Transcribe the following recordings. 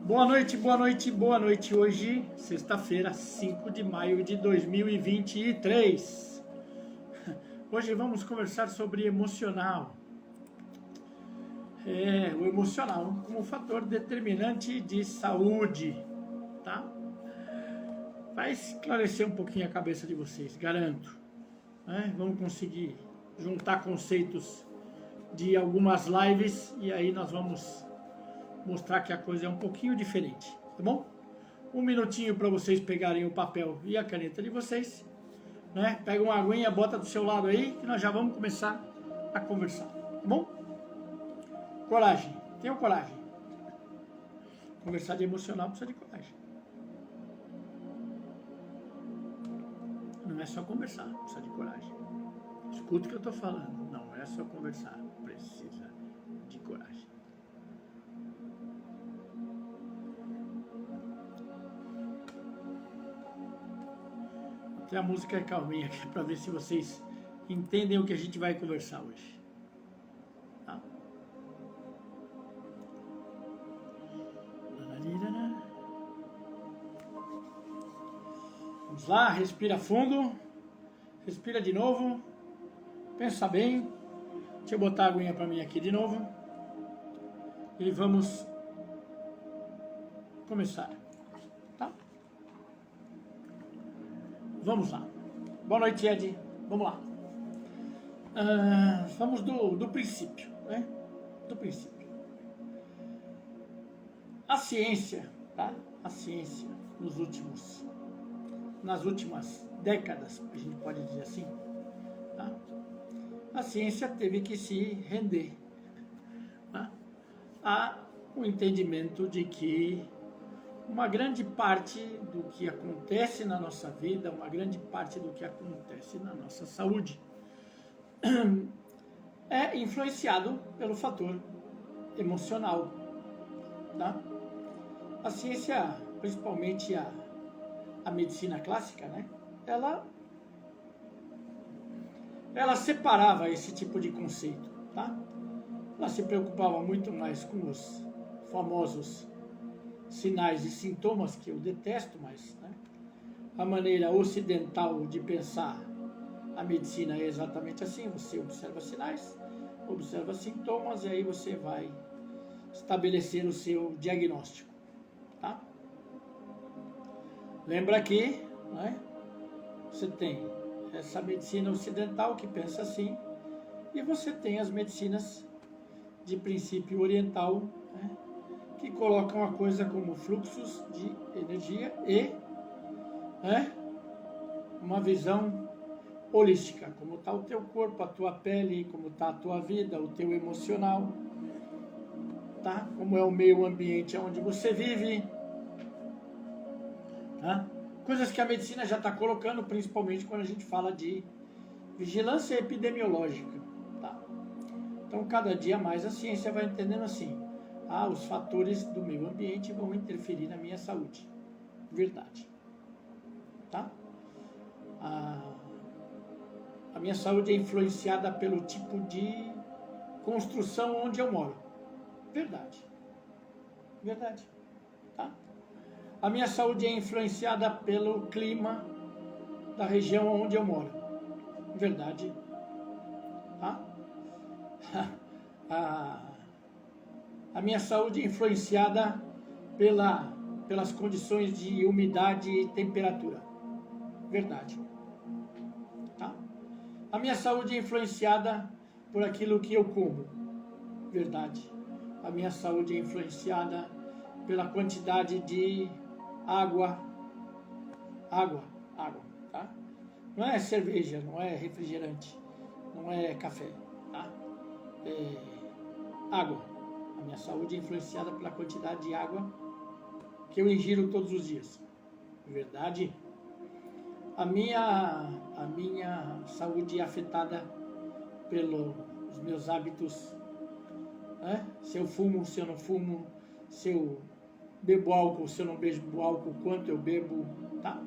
Boa noite, boa noite, boa noite. Hoje, sexta-feira, 5 de maio de 2023. Hoje vamos conversar sobre emocional. O emocional como fator determinante de saúde, tá? Vai esclarecer um pouquinho a cabeça de vocês, garanto. Vamos conseguir juntar conceitos de algumas lives e aí nós vamos mostrar que a coisa é um pouquinho diferente, tá bom? Um minutinho para vocês pegarem o papel e a caneta de vocês, né? Pega uma aguinha, bota do seu lado aí, que nós já vamos começar a conversar, tá bom? Coragem, tenham coragem. Conversar de emocional precisa de coragem. Não é só conversar, precisa de coragem. Escuta o que eu tô falando, não é só conversar, precisa de coragem. Até a música é calminha aqui para ver se vocês entendem o que a gente vai conversar hoje. Tá? Vamos lá, respira fundo, respira de novo, pensa bem. Deixa eu botar a aguinha para mim aqui de novo e vamos começar. Vamos lá. Boa noite, Ed. Vamos lá. Vamos do princípio, né? Do princípio. A ciência, tá? A ciência nas últimas décadas, a gente pode dizer assim, tá? A ciência teve que se render, tá? A o entendimento de que uma grande parte do que acontece na nossa vida, uma grande parte do que acontece na nossa saúde é influenciado pelo fator emocional, tá? A ciência, principalmente a medicina clássica, né? Ela separava esse tipo de conceito, tá? Ela se preocupava muito mais com os famosos sinais e sintomas, que eu detesto, mas né, a maneira ocidental de pensar a medicina é exatamente assim: você observa sinais, observa sintomas e aí você vai estabelecer o seu diagnóstico, tá? Lembra que, né, você tem essa medicina ocidental que pensa assim e você tem as medicinas de princípio oriental, né, que colocam a coisa como fluxos de energia e uma visão holística, como está o teu corpo, a tua pele, como está a tua vida, o teu emocional, tá? Como é o meio ambiente onde você vive, tá? Coisas que a medicina já está colocando, principalmente quando a gente fala de vigilância epidemiológica, tá? Então, cada dia mais a ciência vai entendendo assim: os fatores do meio ambiente vão interferir na minha saúde. Verdade. Tá? A minha saúde é influenciada pelo tipo de construção onde eu moro. Verdade. Verdade. Tá? A minha saúde é influenciada pelo clima da região onde eu moro. Verdade. Tá? A minha saúde é influenciada pelas condições de umidade e temperatura. Verdade. Tá? A minha saúde é influenciada por aquilo que eu como. Verdade. A minha saúde é influenciada pela quantidade de água. Tá? Não é cerveja, não é refrigerante, não é café, tá? Água. A minha saúde é influenciada pela quantidade de água que eu ingiro todos os dias. Verdade? A minha saúde é afetada pelos meus hábitos, né? Se eu fumo, se eu não fumo, se eu bebo álcool, se eu não bebo álcool, quanto eu bebo, tá?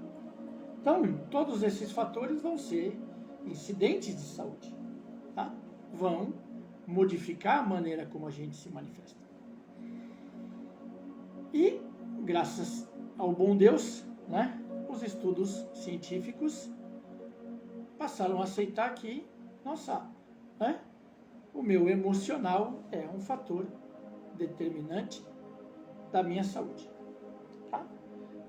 Então, todos esses fatores vão ser incidentes de saúde, tá? Vão modificar a maneira como a gente se manifesta. E, graças ao bom Deus, né, os estudos científicos passaram a aceitar que, nossa, né, o meu emocional é um fator determinante da minha saúde. Tá?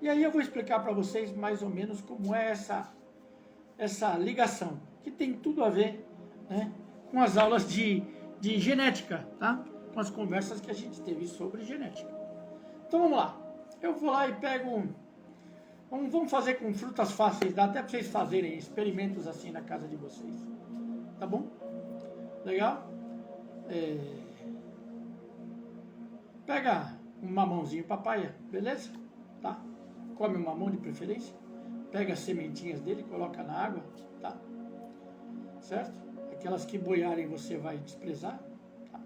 E aí eu vou explicar para vocês mais ou menos como é essa ligação, que tem tudo a ver, né, com as aulas de genética, tá? Com as conversas que a gente teve sobre genética. Então vamos lá. Eu vou lá e pego vamos fazer com frutas fáceis, dá até para vocês fazerem experimentos assim na casa de vocês. Tá bom? Legal? Pega um mamãozinho papaya, beleza? Tá? Come um mamão de preferência. Pega as sementinhas dele, coloca na água, tá? Certo? Aquelas que boiarem você vai desprezar, tá?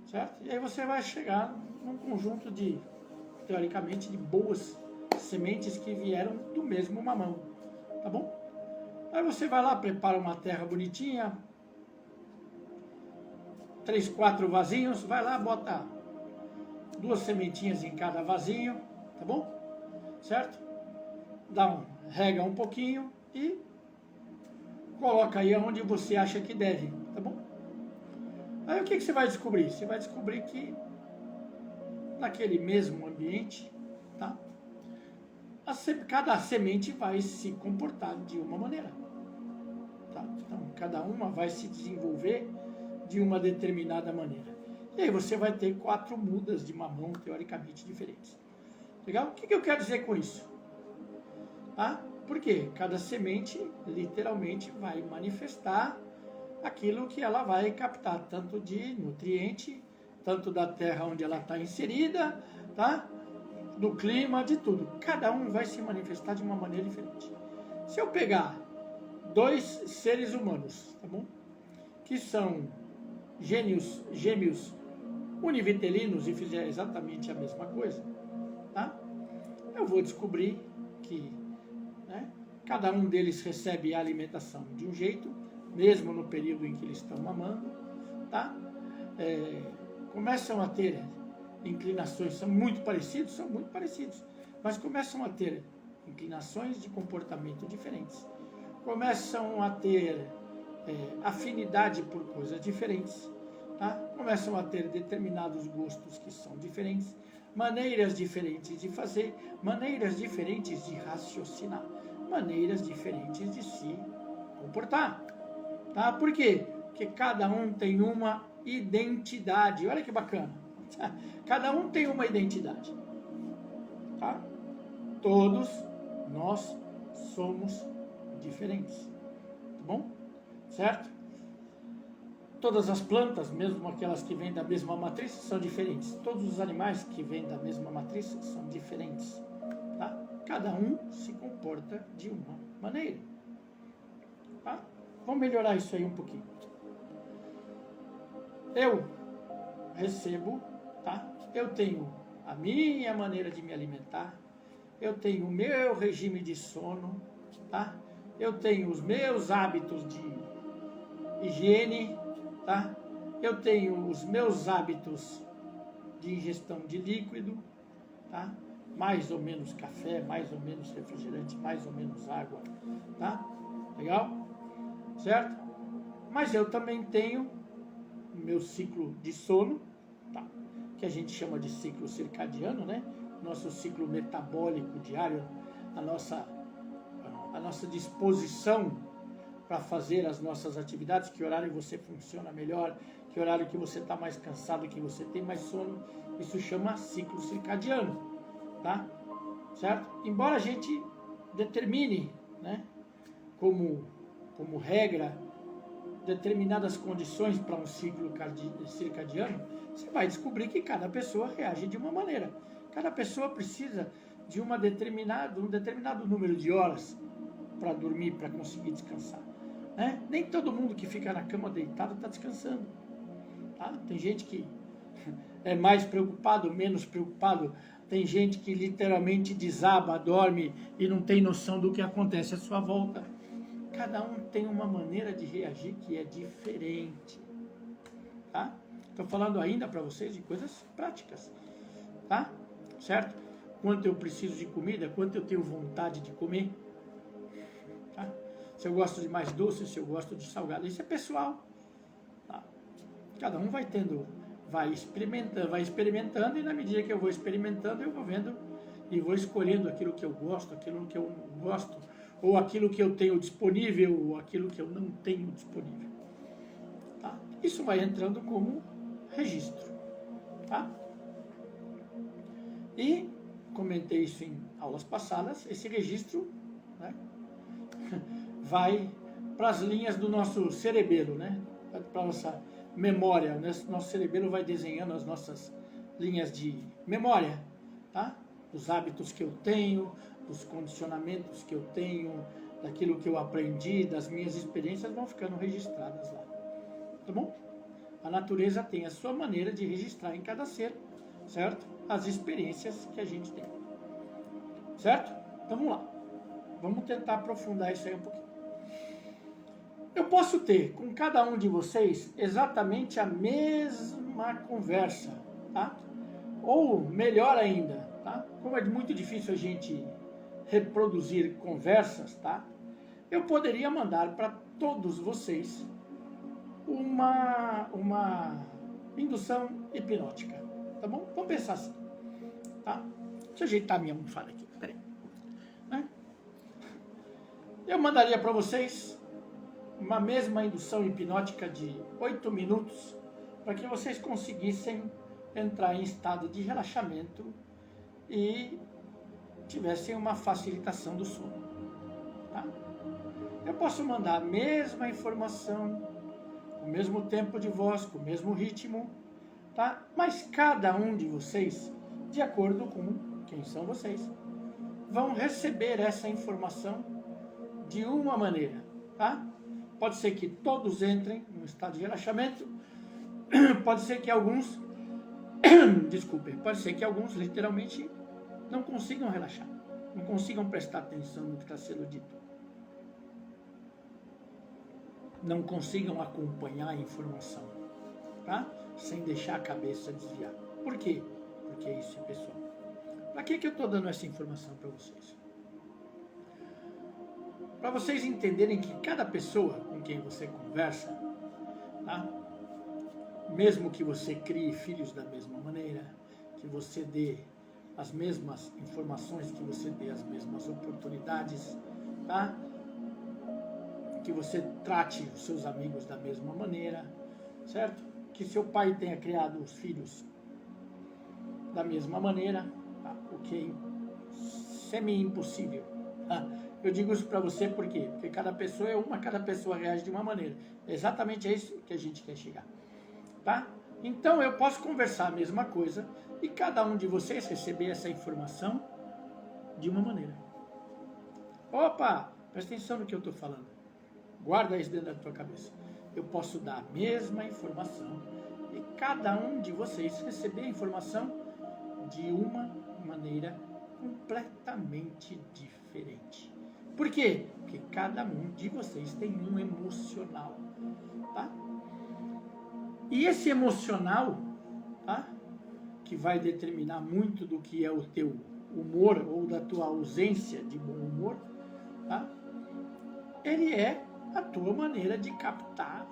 Certo? E aí você vai chegar num conjunto de, teoricamente, de boas sementes que vieram do mesmo mamão, tá bom? Aí você vai lá, prepara uma terra bonitinha, 3, 4 vasinhos, vai lá, bota 2 sementinhas em cada vasinho, tá bom? Certo? Rega um pouquinho e coloca aí onde você acha que deve, tá bom? Aí o que você vai descobrir? Você vai descobrir que naquele mesmo ambiente, tá? Cada semente vai se comportar de uma maneira, tá? Então, cada uma vai se desenvolver de uma determinada maneira. E aí você vai ter 4 mudas de mamão teoricamente diferentes. Legal? O que eu quero dizer com isso? Tá? Porque cada semente literalmente vai manifestar aquilo que ela vai captar, tanto de nutriente, tanto da terra onde ela está inserida, tá? Do clima, de tudo. Cada um vai se manifestar de uma maneira diferente. Se eu pegar 2 seres humanos, tá bom? Que são gêmeos univitelinos e fizer exatamente a mesma coisa, tá? Eu vou descobrir que, né, cada um deles recebe a alimentação de um jeito, mesmo no período em que eles estão mamando, tá? Começam a ter inclinações, são muito parecidos, mas começam a ter inclinações de comportamento diferentes, começam a ter afinidade por coisas diferentes, tá? Começam a ter determinados gostos que são diferentes, maneiras diferentes de fazer, maneiras diferentes de raciocinar, maneiras diferentes de se comportar, tá? Por quê? Porque cada um tem uma identidade, olha que bacana, cada um tem uma identidade, tá? Todos nós somos diferentes, tá bom? Certo? Todas as plantas, mesmo aquelas que vêm da mesma matriz, são diferentes. Todos os animais que vêm da mesma matriz são diferentes, tá? Cada um se comporta de uma maneira, tá? Vamos melhorar isso aí um pouquinho. Eu recebo, tá? Eu tenho a minha maneira de me alimentar, eu tenho o meu regime de sono, tá? Eu tenho os meus hábitos de higiene, tá? Eu tenho os meus hábitos de ingestão de líquido, tá? Mais ou menos café, mais ou menos refrigerante, mais ou menos água, tá? Legal? Certo? Mas eu também tenho o meu ciclo de sono, tá? Que a gente chama de ciclo circadiano, né? Nosso ciclo metabólico diário, a nossa disposição para fazer as nossas atividades, que horário você funciona melhor, que horário que você está mais cansado, que você tem mais sono, isso chama ciclo circadiano, tá? Certo? Embora a gente determine, né, como regra, determinadas condições para um ciclo circadiano, você vai descobrir que cada pessoa reage de uma maneira. Cada pessoa precisa de um determinado número de horas para dormir, para conseguir descansar, né? Nem todo mundo que fica na cama deitado está descansando, tá? Tem gente que é mais preocupado, menos preocupado. Tem gente que literalmente desaba, dorme e não tem noção do que acontece à sua volta. Cada um tem uma maneira de reagir que é diferente, tá? Estou falando ainda para vocês de coisas práticas, tá? certo? Quanto eu preciso de comida, quanto eu tenho vontade de comer, tá? Se eu gosto de mais doce, se eu gosto de salgado, isso é pessoal, tá? Cada um vai experimentando, e na medida que eu vou experimentando, eu vou vendo e vou escolhendo aquilo que eu gosto, aquilo que eu não gosto, ou aquilo que eu tenho disponível, ou aquilo que eu não tenho disponível, tá? Isso vai entrando como registro, tá? E comentei isso em aulas passadas, esse registro, né, vai para as linhas do nosso cerebelo, né, para a nossa memória, né? Nosso cerebelo vai desenhando as nossas linhas de memória, tá? Dos hábitos que eu tenho, dos condicionamentos que eu tenho, daquilo que eu aprendi, das minhas experiências vão ficando registradas lá, tá bom? A natureza tem a sua maneira de registrar em cada ser, certo? As experiências que a gente tem, certo? Então vamos lá, vamos tentar aprofundar isso aí um pouquinho. Eu posso ter com cada um de vocês exatamente a mesma conversa, tá? Ou melhor ainda, tá? Como é muito difícil a gente reproduzir conversas, tá? Eu poderia mandar para todos vocês uma indução hipnótica, tá bom? Vamos pensar assim, tá? Deixa eu ajeitar minha almofada aqui, peraí. Né? Eu mandaria para vocês uma mesma indução hipnótica de 8 minutos para que vocês conseguissem entrar em estado de relaxamento e tivessem uma facilitação do sono, tá? Eu posso mandar a mesma informação, com o mesmo tempo de voz, com o mesmo ritmo, tá? Mas cada um de vocês, de acordo com quem são vocês, vão receber essa informação de uma maneira, tá? Pode ser que todos entrem no estado de relaxamento, pode ser que alguns, desculpem, pode ser que alguns literalmente não consigam relaxar, não consigam prestar atenção no que está sendo dito, não consigam acompanhar a informação, tá? Sem deixar a cabeça desviar. Por quê? Porque é isso, pessoal. Para que eu estou dando essa informação para vocês? Para vocês entenderem que cada pessoa com quem você conversa, tá? Mesmo que você crie filhos da mesma maneira, que você dê as mesmas informações, que você dê as mesmas oportunidades, tá? Que você trate os seus amigos da mesma maneira, certo? Que seu pai tenha criado os filhos da mesma maneira, tá? O que é semi-impossível, tá? Eu digo isso para você por quê? Porque cada pessoa é uma, cada pessoa reage de uma maneira. É exatamente isso que a gente quer chegar, tá? Então eu posso conversar a mesma coisa e cada um de vocês receber essa informação de uma maneira. Opa, presta atenção no que eu estou falando. Guarda isso dentro da tua cabeça. Eu posso dar a mesma informação e cada um de vocês receber a informação de uma maneira completamente diferente. Por quê? Porque cada um de vocês tem um emocional, tá? E esse emocional, tá? Que vai determinar muito do que é o teu humor ou da tua ausência de bom humor, tá? Ele é a tua maneira de captar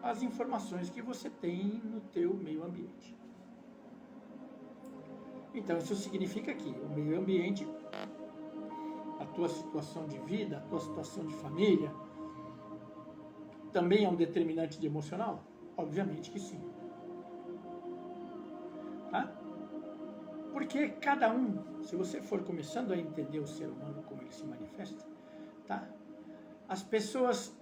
as informações que você tem no teu meio ambiente. Então isso significa que o meio ambiente, a tua situação de vida, a tua situação de família, também é um determinante de emocional? Obviamente que sim. Tá? Porque cada um, se você for começando a entender o ser humano como ele se manifesta, tá? As pessoas,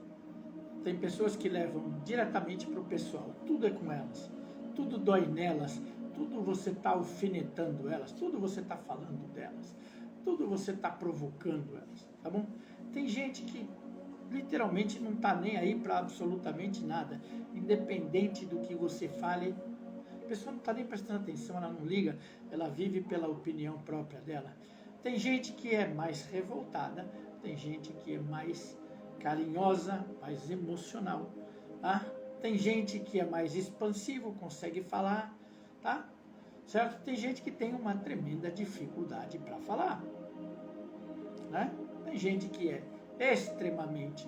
tem pessoas que levam diretamente para o pessoal, tudo é com elas, tudo dói nelas, tudo você está alfinetando elas, tudo você está falando delas, tudo você está provocando elas, tá bom? Tem gente que literalmente não está nem aí para absolutamente nada, independente do que você fale, a pessoa não está nem prestando atenção, ela não liga, ela vive pela opinião própria dela. Tem gente que é mais revoltada, tem gente que é mais carinhosa, mais emocional, tá? Tem gente que é mais expansivo, consegue falar, tá? certo? Tem gente que tem uma tremenda dificuldade para falar, né? Tem gente que é extremamente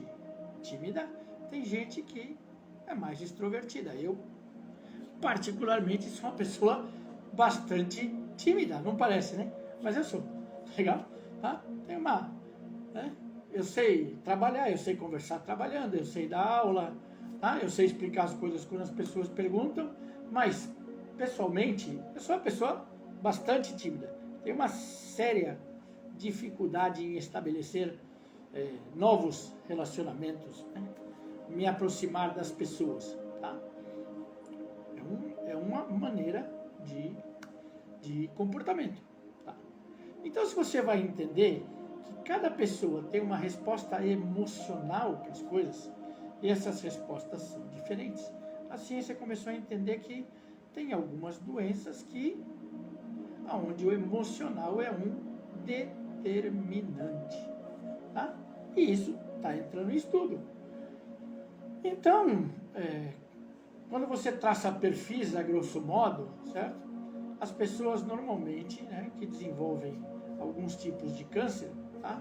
tímida, tem gente que é mais extrovertida. Eu, particularmente, sou uma pessoa bastante tímida, não parece, né? Mas eu sou, legal? Tá? Tem uma, né? Eu sei trabalhar, eu sei conversar trabalhando, eu sei dar aula, tá? Eu sei explicar as coisas quando as pessoas perguntam, mas, pessoalmente, eu sou uma pessoa bastante tímida. Tenho uma séria dificuldade em estabelecer novos relacionamentos, né? Me aproximar das pessoas, tá? É uma maneira de comportamento, tá? Então, se você vai entender que cada pessoa tem uma resposta emocional para as coisas, e essas respostas são diferentes, a ciência começou a entender que tem algumas doenças onde o emocional é um determinante, tá? E isso está entrando em estudo. Então, quando você traça perfis a grosso modo, certo? As pessoas normalmente, né, que desenvolvem alguns tipos de câncer, tá?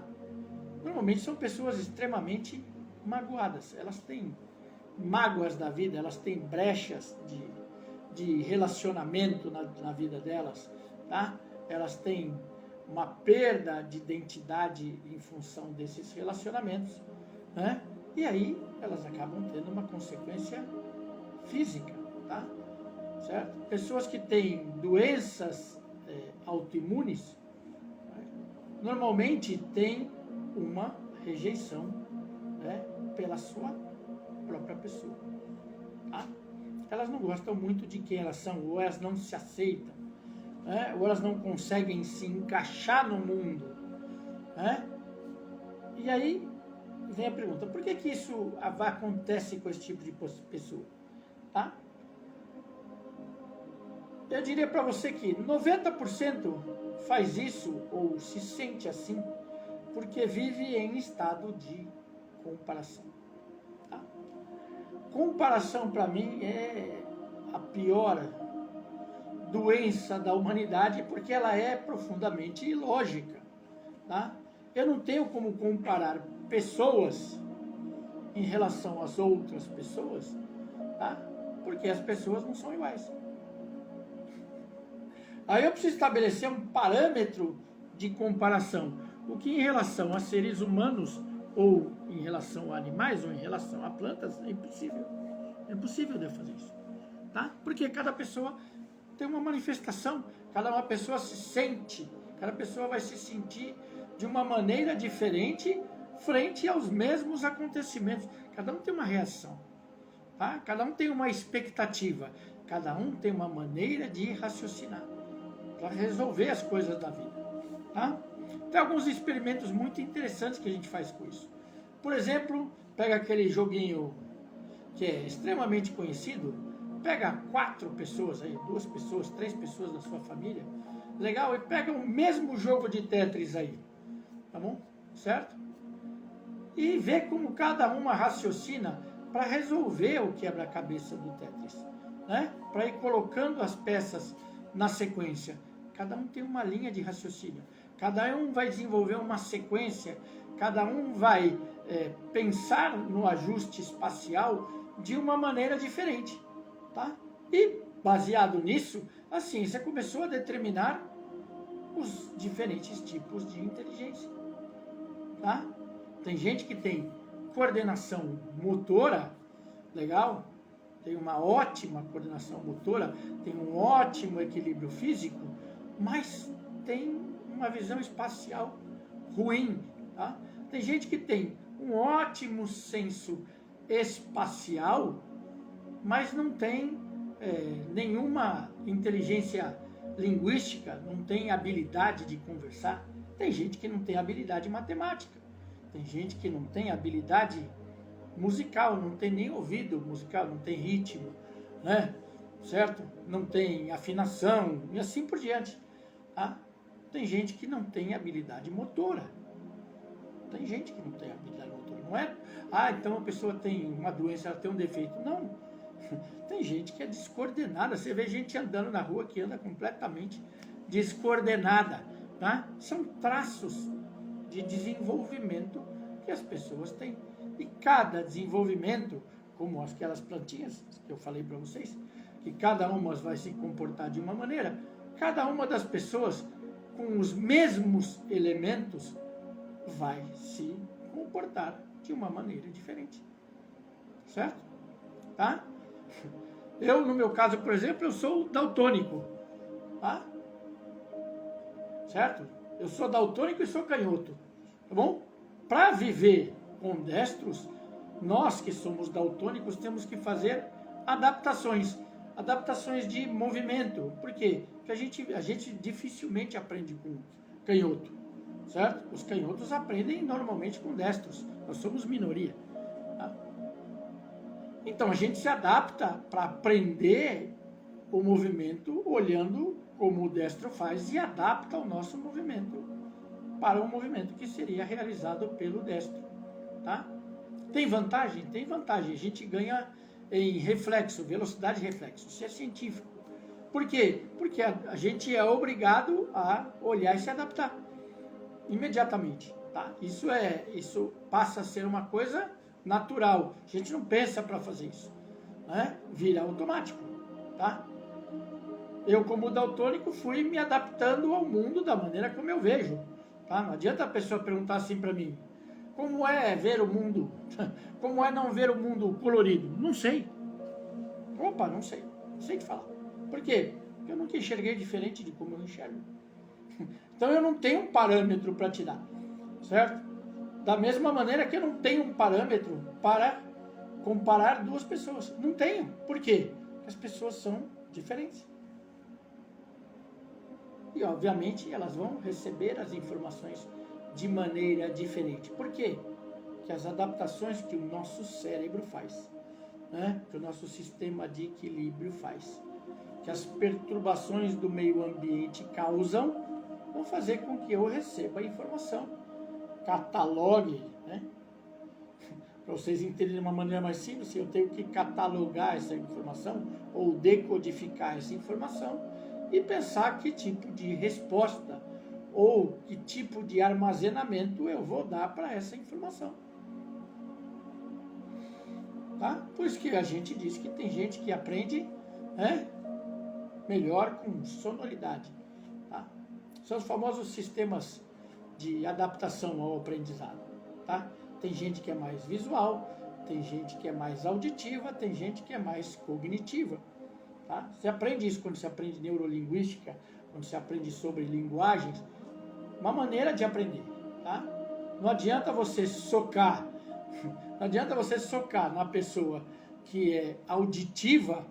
Normalmente são pessoas extremamente magoadas. Elas têm mágoas da vida, elas têm brechas de relacionamento na vida delas, tá? Elas têm uma perda de identidade em função desses relacionamentos, né? E aí elas acabam tendo uma consequência física, tá? Certo? Pessoas que têm doenças autoimunes, né, normalmente têm uma rejeição, né, pela sua própria pessoa, tá? Elas não gostam muito de quem elas são, ou elas não se aceitam, né, ou elas não conseguem se encaixar no mundo, né? E aí vem a pergunta, por que isso acontece com esse tipo de pessoa? Tá? Eu diria para você que 90% faz isso ou se sente assim porque vive em estado de comparação. Tá? Comparação para mim é a pior doença da humanidade porque ela é profundamente ilógica. Tá? Eu não tenho como comparar pessoas em relação às outras pessoas, tá? Porque as pessoas não são iguais. Aí eu preciso estabelecer um parâmetro de comparação. O que em relação a seres humanos, ou em relação a animais, ou em relação a plantas, é impossível. É impossível de eu fazer isso. Tá? Porque cada pessoa tem uma manifestação, cada uma pessoa se sente, cada pessoa vai se sentir de uma maneira diferente frente aos mesmos acontecimentos. Cada um tem uma reação, tá? Cada um tem uma expectativa, cada um tem uma maneira de raciocinar para resolver as coisas da vida, tá? Tem alguns experimentos muito interessantes que a gente faz com isso. Por exemplo, pega aquele joguinho que é extremamente conhecido, pega 4 pessoas aí, 2 pessoas, 3 pessoas da sua família, legal, e pega o mesmo jogo de Tetris aí, tá bom? Certo? E vê como cada uma raciocina para resolver o quebra-cabeça do Tetris, né? Para ir colocando as peças na sequência. Cada um tem uma linha de raciocínio, cada um vai desenvolver uma sequência, cada um vai pensar no ajuste espacial de uma maneira diferente, tá? E baseado nisso, a ciência começou a determinar os diferentes tipos de inteligência, tá? Tem gente que tem coordenação motora, legal, tem uma ótima coordenação motora, tem um ótimo equilíbrio físico, mas tem uma visão espacial ruim, tá? Tem gente que tem um ótimo senso espacial, mas não tem nenhuma inteligência linguística, não tem habilidade de conversar. Tem gente que não tem habilidade matemática, tem gente que não tem habilidade musical, não tem nem ouvido musical, não tem ritmo, né? Certo? Não tem afinação e assim por diante. Tá? Tem gente que não tem habilidade motora. Tem gente que não tem habilidade motora. Não é, então a pessoa tem uma doença, ela tem um defeito. Não. Tem gente que é descoordenada, você vê gente andando na rua que anda completamente descoordenada, tá? São traços de desenvolvimento que as pessoas têm. E cada desenvolvimento, como aquelas plantinhas que eu falei para vocês, que cada uma vai se comportar de uma maneira, cada uma das pessoas com os mesmos elementos vai se comportar de uma maneira diferente. Certo? Tá? Eu, no meu caso, por exemplo, eu sou daltônico. Tá? Certo? Eu sou daltônico e sou canhoto. Tá bom? Para viver com destros, nós que somos daltônicos temos que fazer adaptações. Adaptações de movimento. Por quê? Porque a gente dificilmente aprende com canhoto. Certo? Os canhotos aprendem normalmente com destros. Nós somos minoria. Tá? Então a gente se adapta para aprender o movimento olhando como o destro faz e adapta o nosso movimento para o movimento que seria realizado pelo destro. Tá? Tem vantagem? Tem vantagem. A gente ganha em reflexo, velocidade de reflexo. Isso é científico. Por quê? Porque a gente é obrigado a olhar e se adaptar imediatamente. Tá? Isso passa a ser uma coisa natural. A gente não pensa para fazer isso. Né? Vira automático. Tá? Eu, como daltônico, fui me adaptando ao mundo da maneira como eu vejo. Tá? Não adianta a pessoa perguntar assim para mim, como é ver o mundo? Como é não ver o mundo colorido? Não sei. Opa, não sei. Não sei te falar. Por quê? Porque eu nunca enxerguei diferente de como eu enxergo. Então eu não tenho um parâmetro para te dar. Certo? Da mesma maneira que eu não tenho um parâmetro para comparar duas pessoas. Não tenho. Por quê? Porque as pessoas são diferentes. E, obviamente, elas vão receber as informações de maneira diferente. Por quê? Que as adaptações que o nosso cérebro faz, né? Que o nosso sistema de equilíbrio faz, que as perturbações do meio ambiente causam, vão fazer com que eu receba a informação, catalogue, né? Para vocês entenderem de uma maneira mais simples, eu tenho que catalogar essa informação ou decodificar essa informação e pensar que tipo de resposta ou que tipo de armazenamento eu vou dar para essa informação. Tá? Por isso que a gente diz que tem gente que aprende, né, melhor com sonoridade. Tá? São os famosos sistemas de adaptação ao aprendizado. Tá? Tem gente que é mais visual, tem gente que é mais auditiva, tem gente que é mais cognitiva. Tá? Você aprende isso quando você aprende neurolinguística, quando você aprende sobre linguagens, uma maneira de aprender. Tá? Não adianta você socar, não adianta você socar na pessoa que é auditiva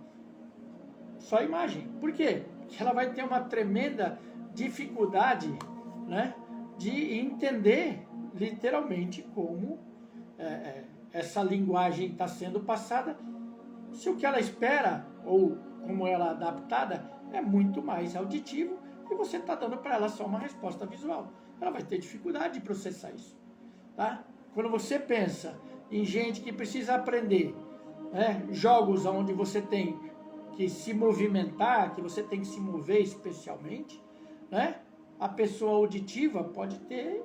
só imagem. Por quê? Porque ela vai ter uma tremenda dificuldade, né, de entender literalmente como essa linguagem está sendo passada, se o que ela espera ou como ela é adaptada é muito mais auditivo e você está dando para ela só uma resposta visual. Ela vai ter dificuldade de processar isso. Tá? Quando você pensa em gente que precisa aprender, né, jogos onde você tem que se movimentar, que você tem que se mover especialmente, né, a pessoa auditiva pode ter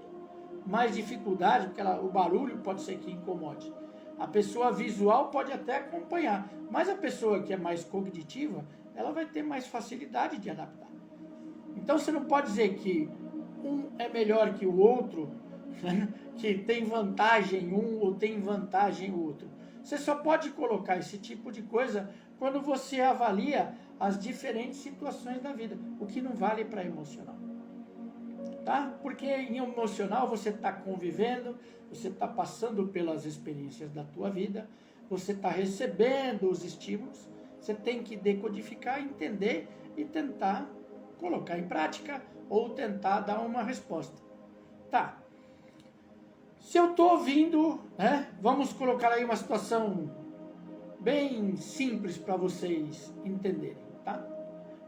mais dificuldade, porque o barulho pode ser que incomode. A pessoa visual pode até acompanhar, mas a pessoa que é mais cognitiva, ela vai ter mais facilidade de adaptar. Então você não pode dizer que um é melhor que o outro, né? Que tem vantagem um ou tem vantagem o outro. Você só pode colocar esse tipo de coisa quando você avalia as diferentes situações da vida, o que não vale para emocional. Tá? Porque em emocional você está convivendo, você está passando pelas experiências da tua vida, você está recebendo os estímulos, você tem que decodificar, entender e tentar colocar em prática ou tentar dar uma resposta. Tá. Se eu estou ouvindo, né, vamos colocar aí uma situação bem simples para vocês entenderem, tá?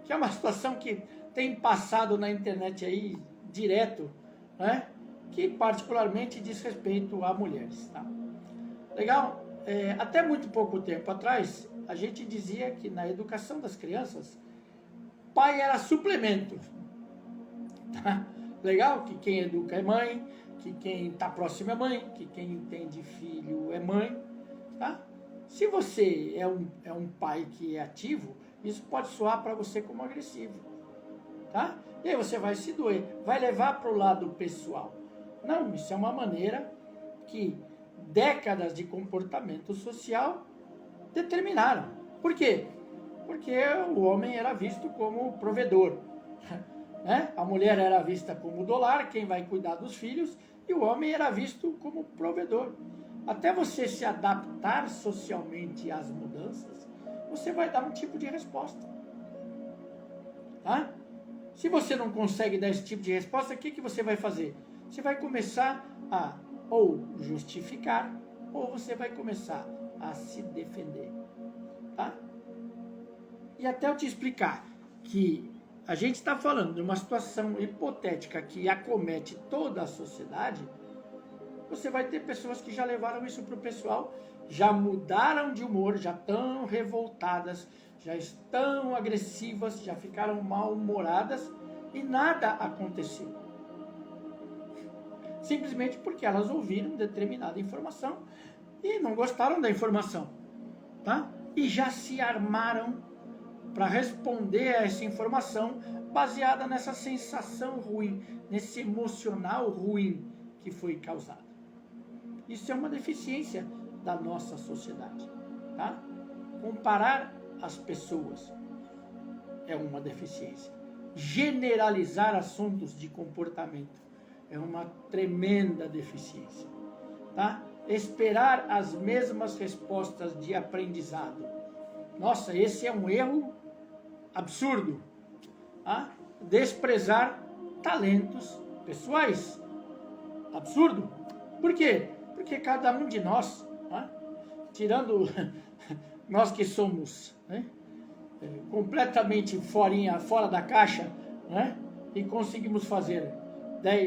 Que é uma situação que tem passado na internet aí direto, né? Que particularmente diz respeito a mulheres, tá? Legal? Até muito pouco tempo atrás, a gente dizia que na educação das crianças, pai era suplemento. Tá? Legal que quem educa é mãe, que quem está próximo é mãe, que quem entende filho é mãe. Tá? Se você é um pai que é ativo, isso pode soar para você como agressivo. Tá? E aí você vai se doer, vai levar para o lado pessoal. Não, isso é uma maneira que décadas de comportamento social determinaram. Por quê? Porque o homem era visto como provedor. Né? A mulher era vista como dolar, quem vai cuidar dos filhos, e o homem era visto como provedor. Até você se adaptar socialmente às mudanças, você vai dar um tipo de resposta. Tá? Se você não consegue dar esse tipo de resposta, o que você vai fazer? Você vai começar a ou justificar, ou você vai começar a se defender. Tá? E até eu te explicar que a gente está falando de uma situação hipotética que acomete toda a sociedade, você vai ter pessoas que já levaram isso para o pessoal, já mudaram de humor, já estão revoltadas, já estão agressivas, já ficaram mal-humoradas e nada aconteceu. Simplesmente porque elas ouviram determinada informação e não gostaram da informação. Tá? E já se armaram para responder a essa informação baseada nessa sensação ruim, nesse emocional ruim que foi causado. Isso é uma deficiência da nossa sociedade. Tá? Comparar as pessoas é uma deficiência. Generalizar assuntos de comportamento é uma tremenda deficiência. Tá? Esperar as mesmas respostas de aprendizado. Nossa, esse é um erro absurdo. Tá? Desprezar talentos pessoais. Absurdo. Por quê? Porque cada um de nós, tá? Tirando nós que somos, né, completamente fora da caixa, né, e conseguimos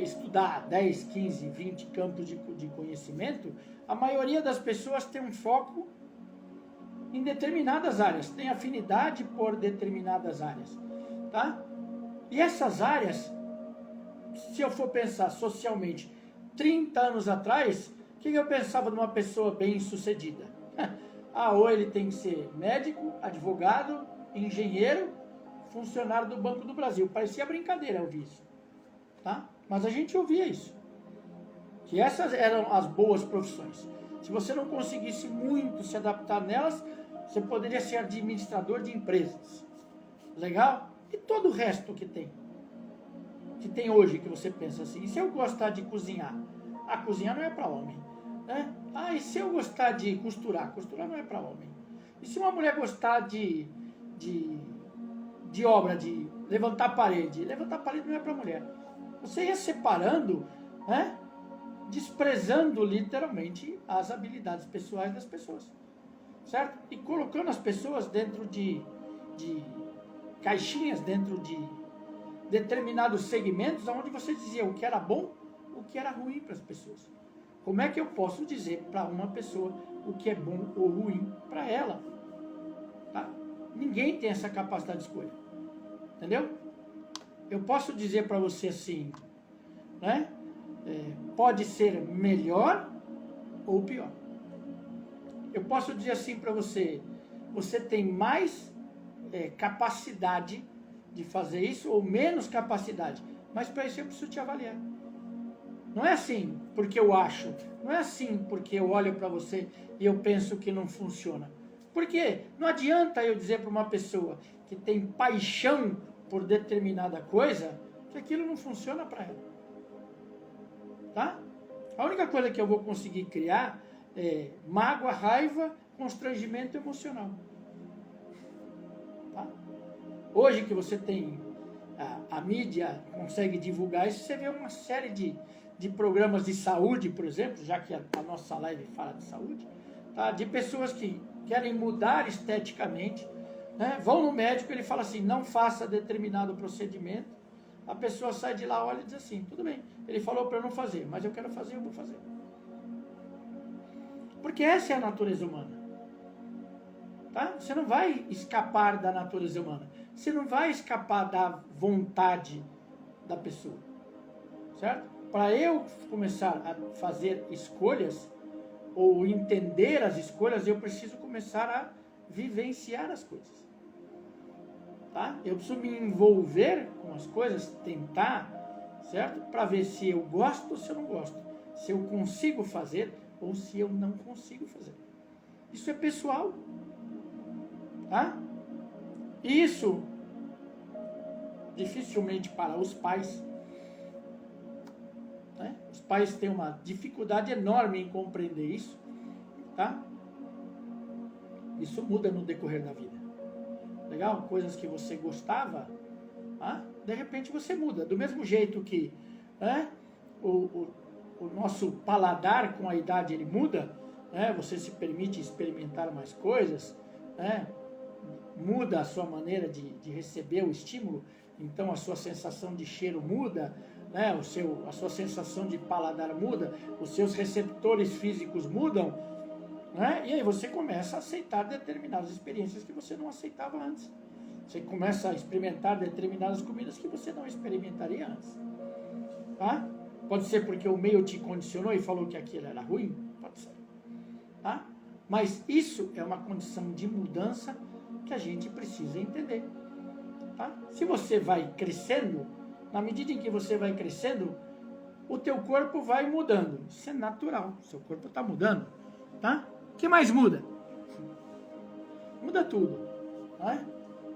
estudar 10, 15, 20 campos de conhecimento, a maioria das pessoas tem um foco em determinadas áreas, tem afinidade por determinadas áreas. Tá? E essas áreas, se eu for pensar socialmente, 30 anos atrás, o que eu pensava de uma pessoa bem sucedida? Ou ele tem que ser médico, advogado, engenheiro, funcionário do Banco do Brasil. Parecia brincadeira ouvir isso. Tá? Mas a gente ouvia isso. Que essas eram as boas profissões. Se você não conseguisse muito se adaptar nelas, você poderia ser administrador de empresas. Legal? E todo o resto que tem hoje, que você pensa assim, e se eu gostar de cozinhar? Cozinhar não é para homem. Né? E se eu gostar de costurar? Costurar não é para homem. E se uma mulher gostar de obra, de levantar parede? Levantar parede não é para mulher. Você ia separando, né? Desprezando literalmente as habilidades pessoais das pessoas. Certo? E colocando as pessoas dentro de caixinhas, dentro de determinados segmentos, onde você dizia o que era bom, o que era ruim para as pessoas. Como é que eu posso dizer para uma pessoa o que é bom ou ruim para ela? Tá? Ninguém tem essa capacidade de escolha. Entendeu? Eu posso dizer para você assim, né? Pode ser melhor ou pior. Eu posso dizer assim para você, você tem mais capacidade de fazer isso ou menos capacidade, mas para isso eu preciso te avaliar. Não é assim porque eu acho, não é assim porque eu olho para você e eu penso que não funciona. Porque não adianta eu dizer para uma pessoa que tem paixão por determinada coisa que aquilo não funciona para ela. Tá? A única coisa que eu vou conseguir criar é mágoa, raiva, constrangimento emocional. Tá? Hoje que você tem a mídia consegue divulgar isso, você vê uma série de programas de saúde, por exemplo, já que a nossa live fala de saúde, tá? De pessoas que querem mudar esteticamente, né? Vão no médico, ele fala assim, não faça determinado procedimento, a pessoa sai de lá, olha e diz assim, tudo bem, ele falou para eu não fazer, mas eu quero fazer, eu vou fazer. Porque essa é a natureza humana. tá? Você não vai escapar da natureza humana. Você não vai escapar da vontade da pessoa, certo? Para eu começar a fazer escolhas ou entender as escolhas, eu preciso começar a vivenciar as coisas, tá? Eu preciso me envolver com as coisas, tentar, certo? Para ver se eu gosto ou se eu não gosto, se eu consigo fazer ou se eu não consigo fazer. Isso é pessoal, tá? Isso dificilmente para os pais, né? Os pais têm uma dificuldade enorme em compreender isso, tá? Isso muda no decorrer da vida. Legal? Coisas que você gostava, tá? De repente você muda. Do mesmo jeito que, né, o nosso paladar com a idade ele muda, né? Você se permite experimentar mais coisas, né? Muda a sua maneira de receber o estímulo, então a sua sensação de cheiro muda, né? A sua sensação de paladar muda, os seus receptores físicos mudam, né? E aí você começa a aceitar determinadas experiências que você não aceitava antes. Você começa a experimentar determinadas comidas que você não experimentaria antes, tá? Pode ser porque o meio te condicionou e falou que aquilo era ruim, pode ser, tá? Mas isso é uma condição de mudança que a gente precisa entender, tá? Se você vai crescendo, na medida em que você vai crescendo, o teu corpo vai mudando. Isso é natural, seu corpo está mudando, tá? O que mais muda? Muda tudo, né?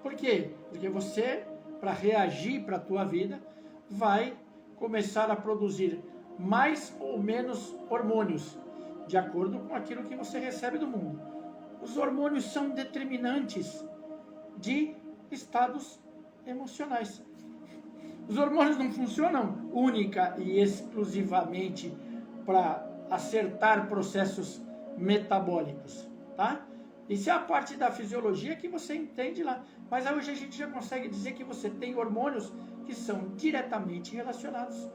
Por quê? Porque você, para reagir para a tua vida, vai começar a produzir mais ou menos hormônios, de acordo com aquilo que você recebe do mundo. Os hormônios são determinantes de estados emocionais. Os hormônios não funcionam única e exclusivamente para acertar processos metabólicos, tá? Isso é a parte da fisiologia que você entende lá. Mas hoje a gente já consegue dizer que você tem hormônios que são diretamente relacionados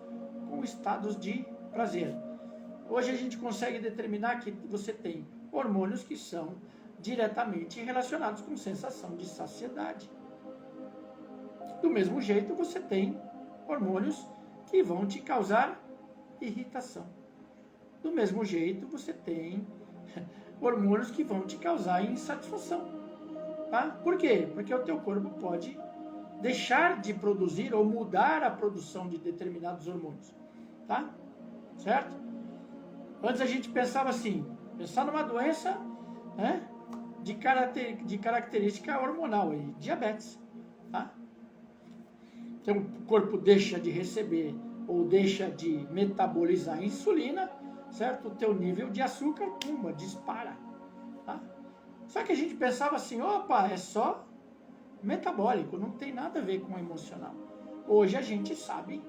com estados de prazer. Hoje a gente consegue determinar que você tem hormônios que são diretamente relacionados com sensação de saciedade. Do mesmo jeito, você tem hormônios que vão te causar irritação. Do mesmo jeito, você tem hormônios que vão te causar insatisfação. Tá? Por quê? Porque o teu corpo pode deixar de produzir ou mudar a produção de determinados hormônios. Tá? Certo? Antes a gente pensava assim, pensar numa doença, né, de característica hormonal, aí, diabetes. Tá? Então o corpo deixa de receber ou deixa de metabolizar a insulina, certo? O teu nível de açúcar, pumba, dispara. Tá? Só que a gente pensava assim, opa, é só metabólico, não tem nada a ver com o emocional. Hoje a gente sabe,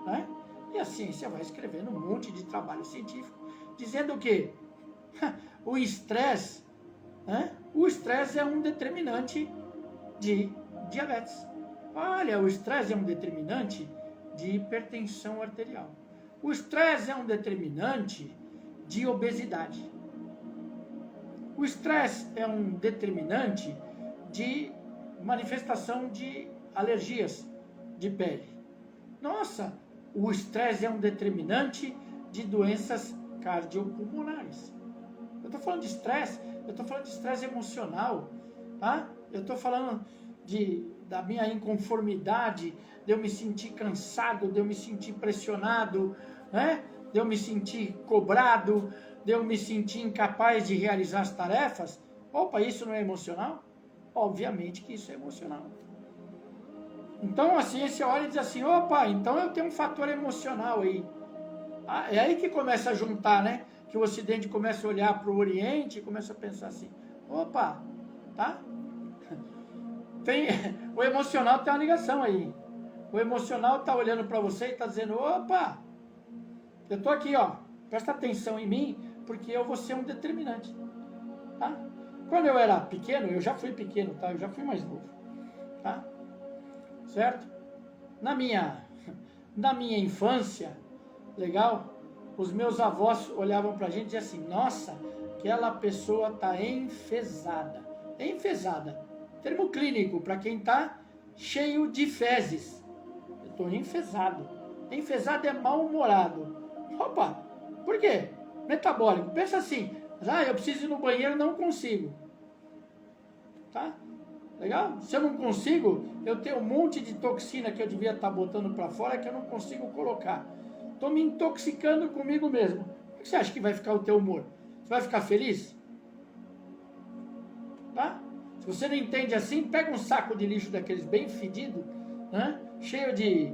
né? E a ciência vai escrevendo um monte de trabalho científico, dizendo que o estresse, né? O estresse é um determinante de diabetes. Olha, o estresse é um determinante de hipertensão arterial. O estresse é um determinante de obesidade. O estresse é um determinante de manifestação de alergias de pele. Nossa, o estresse é um determinante de doenças cardiopulmonares. Eu estou falando de estresse, eu estou falando de estresse emocional, tá? Eu estou falando da minha inconformidade, de eu me sentir cansado, de eu me sentir pressionado, né? De eu me sentir cobrado, de eu me sentir incapaz de realizar as tarefas. Opa, isso não é emocional? Obviamente que isso é emocional. Então a ciência olha e diz assim, opa, então eu tenho um fator emocional aí. É aí que começa a juntar, né? Que o Ocidente começa a olhar para o Oriente e começa a pensar assim, opa, tá? O emocional tem uma ligação aí. O emocional está olhando para você e está dizendo, opa, eu estou aqui, ó, presta atenção em mim, porque eu vou ser um determinante. Tá? Quando eu era pequeno, eu já fui pequeno, tá? Eu já fui mais novo. Tá? Certo? Na minha infância, legal, os meus avós olhavam pra gente e diziam assim, nossa, aquela pessoa tá enfesada. enfesada. Termo clínico, para quem está cheio de fezes. Eu estou enfesado. Enfesado é mal-humorado. Opa, por quê? Metabólico. Pensa assim, eu preciso ir no banheiro, não consigo. Tá? Legal? Se eu não consigo, eu tenho um monte de toxina que eu devia estar botando para fora que eu não consigo colocar. Estou me intoxicando comigo mesmo. Como você acha que vai ficar o teu humor? Você vai ficar feliz? Tá? Se você não entende assim, pega um saco de lixo daqueles bem fedido, né? Cheio de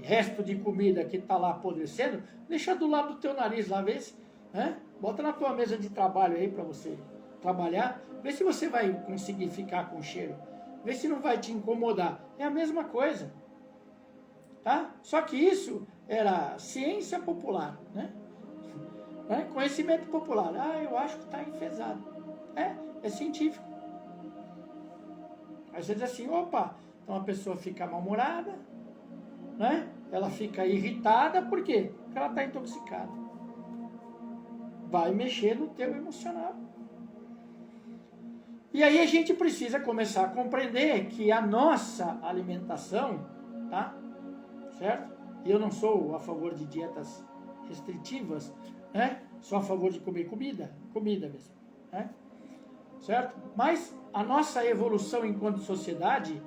resto de comida que está lá apodrecendo, deixa do lado do teu nariz lá, vê se, né? Bota na tua mesa de trabalho aí para você trabalhar, vê se você vai conseguir ficar com cheiro, vê se não vai te incomodar. É a mesma coisa, tá? Só que isso era ciência popular, né? Conhecimento popular. Eu acho que está enfesado. É científico. Aí você diz assim, opa, então a pessoa fica mal-humorada, né? Ela fica irritada, por quê? Porque ela está intoxicada. Vai mexer no teu emocional. E aí a gente precisa começar a compreender que a nossa alimentação, tá? Certo? E eu não sou a favor de dietas restritivas, né? Sou a favor de comer comida mesmo, né? Certo? Mas a nossa evolução enquanto sociedade,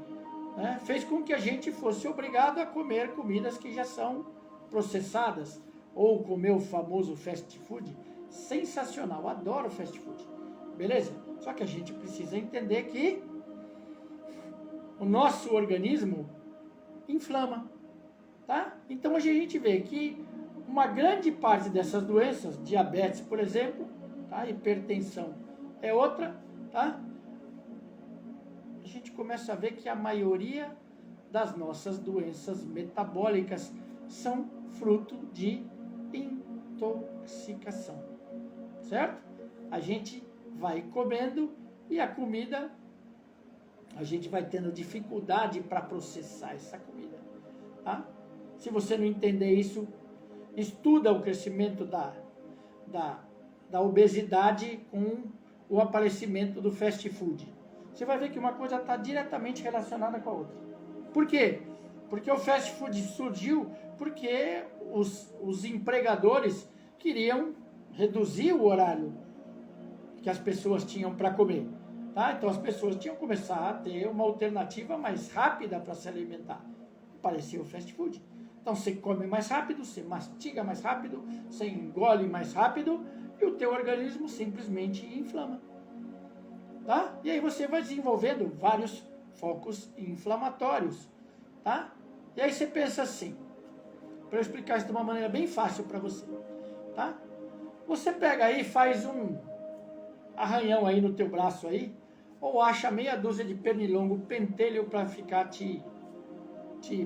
né, fez com que a gente fosse obrigado a comer comidas que já são processadas, ou comer o famoso fast food. Sensacional, adoro fast food, beleza? Só que a gente precisa entender que o nosso organismo inflama, tá? Então hoje a gente vê que uma grande parte dessas doenças, diabetes, por exemplo, tá? Hipertensão é outra, tá? A gente começa a ver que a maioria das nossas doenças metabólicas são fruto de intoxicação, certo? A gente vai comendo e a comida, a gente vai tendo dificuldade para processar essa comida, tá? Se você não entender isso, estuda o crescimento da obesidade com o aparecimento do fast food. Você vai ver que uma coisa está diretamente relacionada com a outra. Por quê? Porque o fast food surgiu porque os empregadores queriam reduzir o horário que as pessoas tinham para comer. Tá? Então as pessoas tinham que começar a ter uma alternativa mais rápida para se alimentar. Apareceu o fast food. Então você come mais rápido, você mastiga mais rápido, você engole mais rápido e o teu organismo simplesmente inflama. Tá? E aí você vai desenvolvendo vários focos inflamatórios. Tá? E aí você pensa assim, para eu explicar isso de uma maneira bem fácil para você. Tá? Você pega aí e faz um arranhão aí no teu braço aí, ou acha meia dúzia de pernilongo, pentelho para ficar te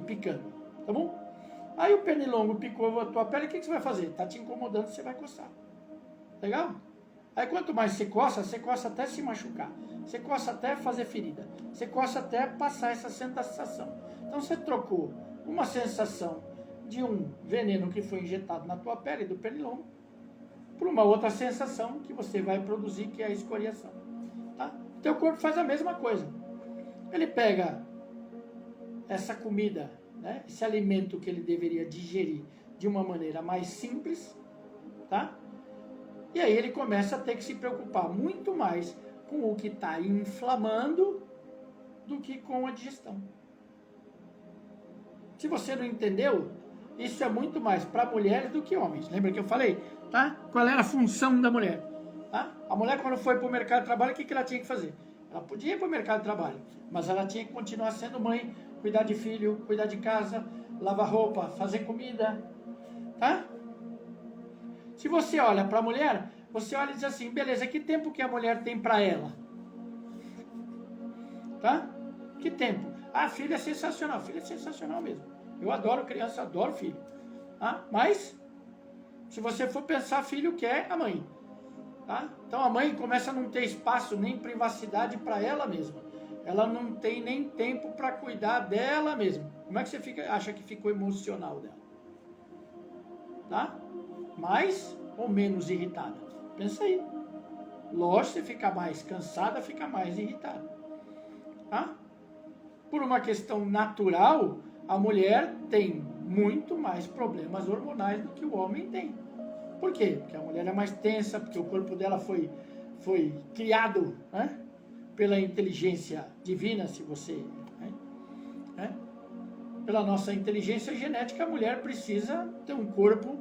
picando, tá bom? Aí o pernilongo picou a tua pele, o que você vai fazer? Tá te incomodando, você vai coçar. Legal? Aí quanto mais você coça até se machucar. Você coça até fazer ferida. Você coça até passar essa sensação. Então você trocou uma sensação de um veneno que foi injetado na tua pele, do pernilongo, por uma outra sensação que você vai produzir, que é a escoriação. Tá? O teu corpo faz a mesma coisa. Ele pega essa comida, né, esse alimento que ele deveria digerir de uma maneira mais simples, tá? E aí ele começa a ter que se preocupar muito mais com o que está inflamando do que com a digestão. Se você não entendeu, isso é muito mais para mulheres do que homens. Lembra que eu falei? Tá? Qual era a função da mulher? Tá? A mulher, quando foi para o mercado de trabalho, o que ela tinha que fazer? Ela podia ir para o mercado de trabalho, mas ela tinha que continuar sendo mãe, cuidar de filho, cuidar de casa, lavar roupa, fazer comida. Tá? Se você olha para a mulher, você olha e diz assim, beleza, que tempo que a mulher tem para ela? Tá? Que tempo? Ah, filho é sensacional. Filho é sensacional mesmo. Eu adoro criança, adoro filho. Tá? Mas, se você for pensar, filho quer a mãe. Tá? Então a mãe começa a não ter espaço nem privacidade para ela mesma. Ela não tem nem tempo para cuidar dela mesma. Como é que você acha que ficou emocional dela? Tá? Mais ou menos irritada? Pensa aí. Lógico, você fica mais cansada, fica mais irritada. Tá? Por uma questão natural, a mulher tem muito mais problemas hormonais do que o homem tem. Por quê? Porque a mulher é mais tensa, porque o corpo dela foi criado, né, pela inteligência divina, se você... Né, pela nossa inteligência genética, a mulher precisa ter um corpo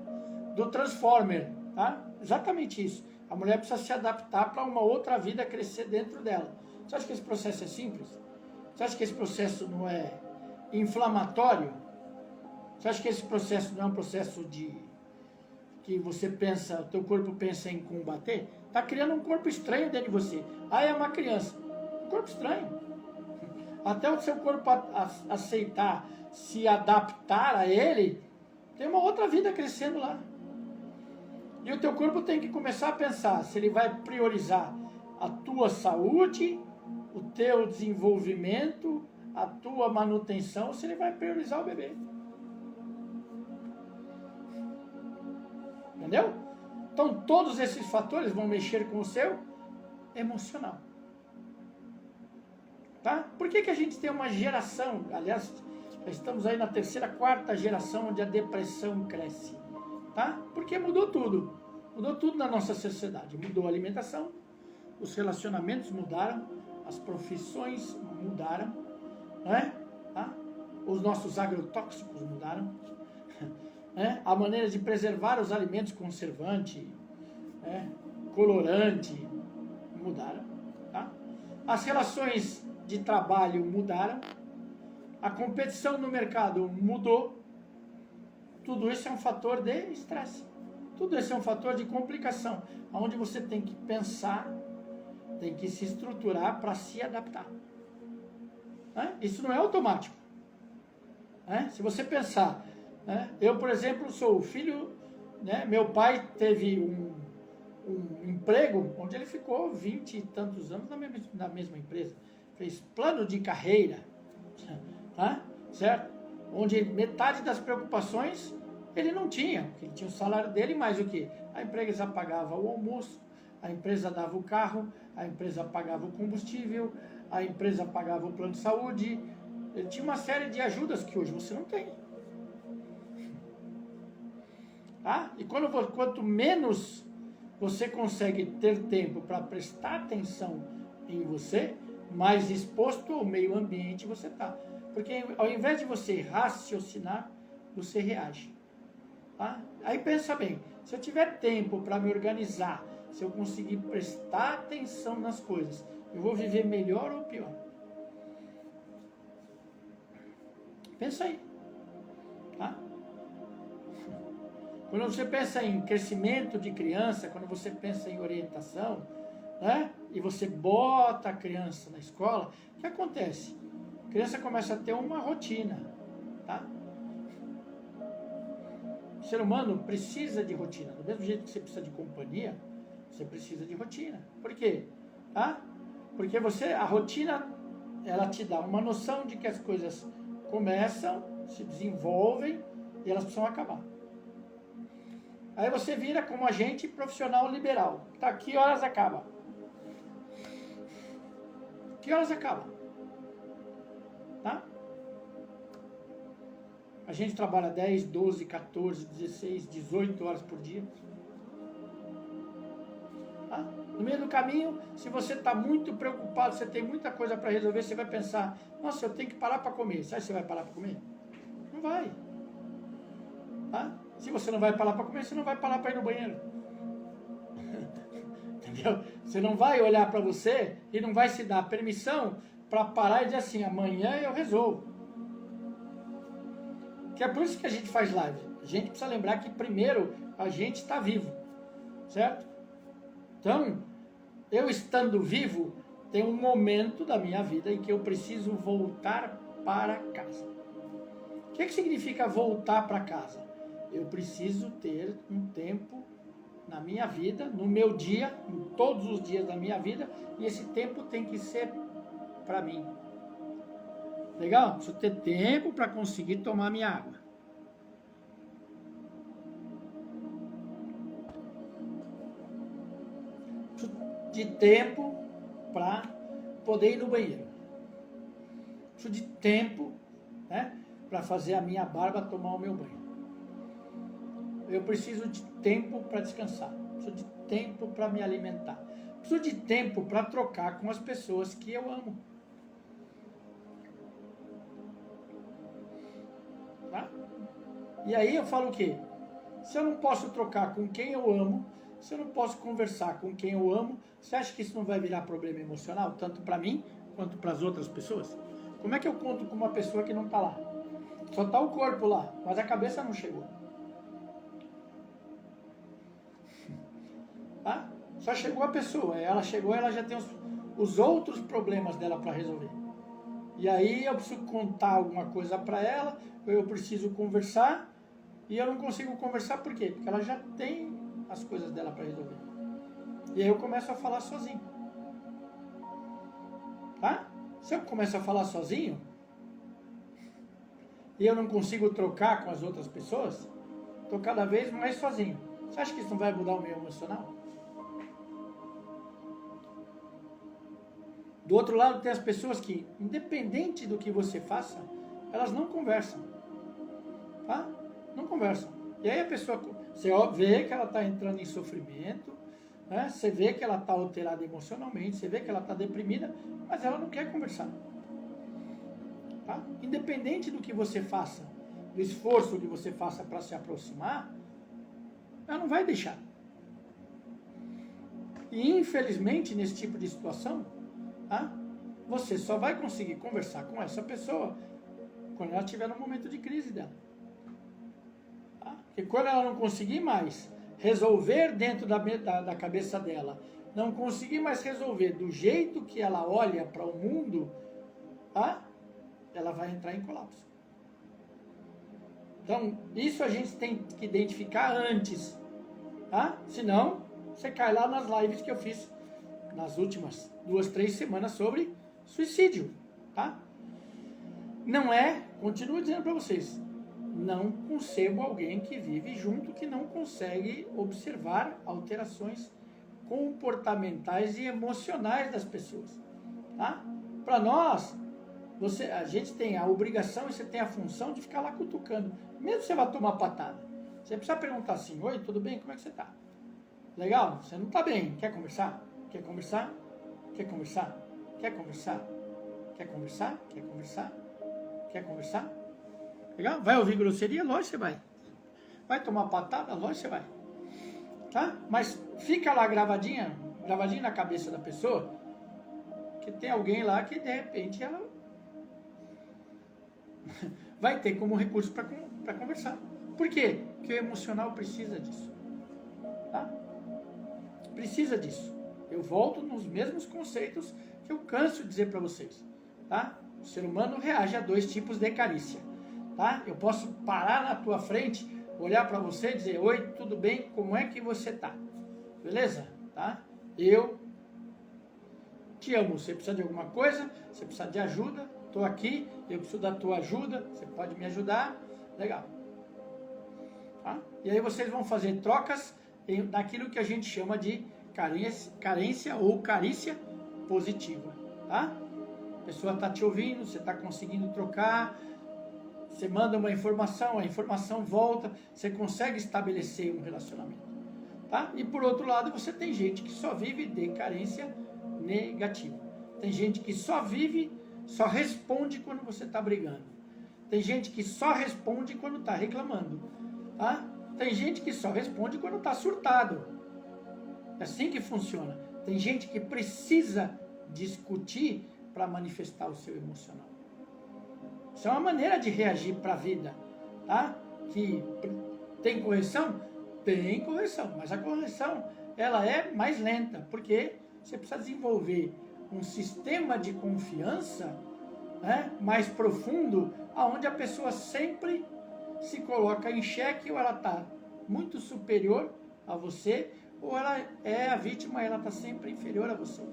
do Transformer, tá? Exatamente isso. A mulher precisa se adaptar para uma outra vida crescer dentro dela. Você acha que esse processo é simples? Você acha que esse processo não é inflamatório? Você acha que esse processo não é um processo que você pensa, o teu corpo pensa em combater? Está criando um corpo estranho dentro de você. Ah, é uma criança. Um corpo estranho. Até o seu corpo aceitar, se adaptar a ele, tem uma outra vida crescendo lá. E o teu corpo tem que começar a pensar se ele vai priorizar a tua saúde, o teu desenvolvimento, a tua manutenção, ou se ele vai priorizar o bebê. Entendeu? Então, todos esses fatores vão mexer com o seu emocional. Tá? Por que a gente tem uma geração, aliás, já estamos aí na terceira, quarta geração onde a depressão cresce? Tá? Porque mudou tudo. Mudou tudo na nossa sociedade. Mudou a alimentação, os relacionamentos mudaram, as profissões mudaram, né? Tá? Os nossos agrotóxicos mudaram. Né? A maneira de preservar os alimentos, conservante, né? Colorante, mudaram. Tá? As relações de trabalho mudaram. A competição no mercado mudou. Tudo isso é um fator de estresse. Tudo isso é um fator de complicação, onde você tem que pensar, tem que se estruturar para se adaptar. Né? Isso não é automático. Né? Se você pensar, né? Eu, por exemplo, sou filho, né? Meu pai teve um emprego onde ele ficou 20 e tantos anos na mesma empresa. Fez plano de carreira, tá? Certo? Onde metade das preocupações ele não tinha, porque ele tinha o salário dele, mais o que? A empresa pagava o almoço, a empresa dava o carro, a empresa pagava o combustível, a empresa pagava o plano de saúde. Ele tinha uma série de ajudas que hoje você não tem. Tá? E quanto menos você consegue ter tempo para prestar atenção em você, mais exposto ao meio ambiente você está. Porque ao invés de você raciocinar, você reage. Tá? Aí pensa bem, se eu tiver tempo para me organizar, se eu conseguir prestar atenção nas coisas, eu vou viver melhor ou pior? Pensa aí. Tá? Quando você pensa em crescimento de criança, quando você pensa em orientação, né? E você bota a criança na escola, o que acontece? A criança começa a ter uma rotina, tá? O ser humano precisa de rotina. Do mesmo jeito que você precisa de companhia, você precisa de rotina. Por quê? Tá? Porque a rotina, ela te dá uma noção de que as coisas começam, se desenvolvem e elas precisam acabar. Aí você vira como agente profissional liberal. Tá, que horas acaba? Que horas acaba? Tá? A gente trabalha 10, 12, 14, 16, 18 horas por dia. Tá? No meio do caminho, se você está muito preocupado, você tem muita coisa para resolver, você vai pensar, nossa, eu tenho que parar para comer. Sabe se você vai parar para comer? Não vai. Tá? Se você não vai parar para comer, você não vai parar para ir no banheiro. Entendeu? Você não vai olhar para você e não vai se dar permissão para parar e dizer assim, amanhã eu resolvo. Que é por isso que a gente faz live. A gente precisa lembrar que primeiro a gente está vivo, certo? Então, eu estando vivo, tem um momento da minha vida em que eu preciso voltar para casa. O que significa voltar para casa? Eu preciso ter um tempo na minha vida, no meu dia, em todos os dias da minha vida, e esse tempo tem que ser para mim. Legal? Preciso ter tempo para conseguir tomar minha água. Preciso de tempo para poder ir no banheiro. Preciso de tempo, né, para fazer a minha barba, tomar o meu banho. Eu preciso de tempo para descansar. Preciso de tempo para me alimentar. Preciso de tempo para trocar com as pessoas que eu amo. Tá? E aí eu falo o quê? Se eu não posso trocar com quem eu amo, se eu não posso conversar com quem eu amo, você acha que isso não vai virar problema emocional, tanto para mim quanto para as outras pessoas? Como é que eu conto com uma pessoa que não está lá? Só está o corpo lá, mas a cabeça não chegou. Tá? Só chegou a pessoa, ela chegou, ela já tem os outros problemas dela para resolver. E aí eu preciso contar alguma coisa para ela, ou eu preciso conversar, e eu não consigo conversar por quê? Porque ela já tem as coisas dela para resolver. E aí eu começo a falar sozinho. Tá? Se eu começo a falar sozinho, e eu não consigo trocar com as outras pessoas, estou cada vez mais sozinho. Você acha que isso não vai mudar o meu emocional? Do outro lado tem as pessoas que, independente do que você faça, elas não conversam. Tá? Não conversam. E aí a pessoa, você vê que ela está entrando em sofrimento, né? Você vê que ela está alterada emocionalmente, você vê que ela está deprimida, mas ela não quer conversar. Tá? Independente do que você faça, do esforço que você faça para se aproximar, ela não vai deixar. E infelizmente, nesse tipo de situação, tá? Você só vai conseguir conversar com essa pessoa quando ela estiver no momento de crise dela. Tá? E quando ela não conseguir mais resolver dentro da cabeça dela, não conseguir mais resolver do jeito que ela olha para o mundo, tá? Ela vai entrar em colapso. Então, isso a gente tem que identificar antes, tá? Senão, você cai lá nas lives que eu fiz nas últimas 2, 3 semanas sobre suicídio, tá? Não é, continuo dizendo para vocês, não concebo alguém que vive junto que não consegue observar alterações comportamentais e emocionais das pessoas, tá? Para nós, a gente tem a obrigação e você tem a função de ficar lá cutucando, mesmo que você vá tomar patada. Você precisa perguntar assim: oi, tudo bem? Como é que você tá? Legal? Você não tá bem? Quer conversar? Quer conversar? Quer conversar? Quer conversar? Quer conversar? Quer conversar? Quer conversar? Legal? Vai ouvir grosseria? Lógico que você vai. Vai tomar patada? Lógico que você vai. Tá? Mas fica lá gravadinho na cabeça da pessoa, que tem alguém lá que de repente ela vai ter como recurso para conversar. Por quê? Porque o emocional precisa disso. Tá? Precisa disso. Eu volto nos mesmos conceitos que eu canso de dizer para vocês. Tá? O ser humano reage a 2 tipos de carícia. Tá? Eu posso parar na tua frente, olhar para você e dizer: oi, tudo bem? Como é que você tá? Beleza? Tá? Eu te amo. Você precisa de alguma coisa? Você precisa de ajuda? Estou aqui, eu preciso da tua ajuda, você pode me ajudar? Legal. Tá? E aí vocês vão fazer trocas naquilo que a gente chama de carência ou carícia positiva. Tá? A pessoa está te ouvindo, você está conseguindo trocar, você manda uma informação, a informação volta, você consegue estabelecer um relacionamento. Tá? E por outro lado, você tem gente que só vive de carência negativa. Tem gente que só responde quando você está brigando. Tem gente que só responde quando está reclamando. Tá? Tem gente que só responde quando está surtado. É assim que funciona. Tem gente que precisa discutir para manifestar o seu emocional. Isso é uma maneira de reagir para a vida. Tá? Que tem correção? Tem correção. Mas a correção ela é mais lenta. Porque você precisa desenvolver um sistema de confiança, né, mais profundo, aonde a pessoa sempre se coloca em xeque, ou ela está muito superior a você, ou ela é a vítima, ela está sempre inferior a você.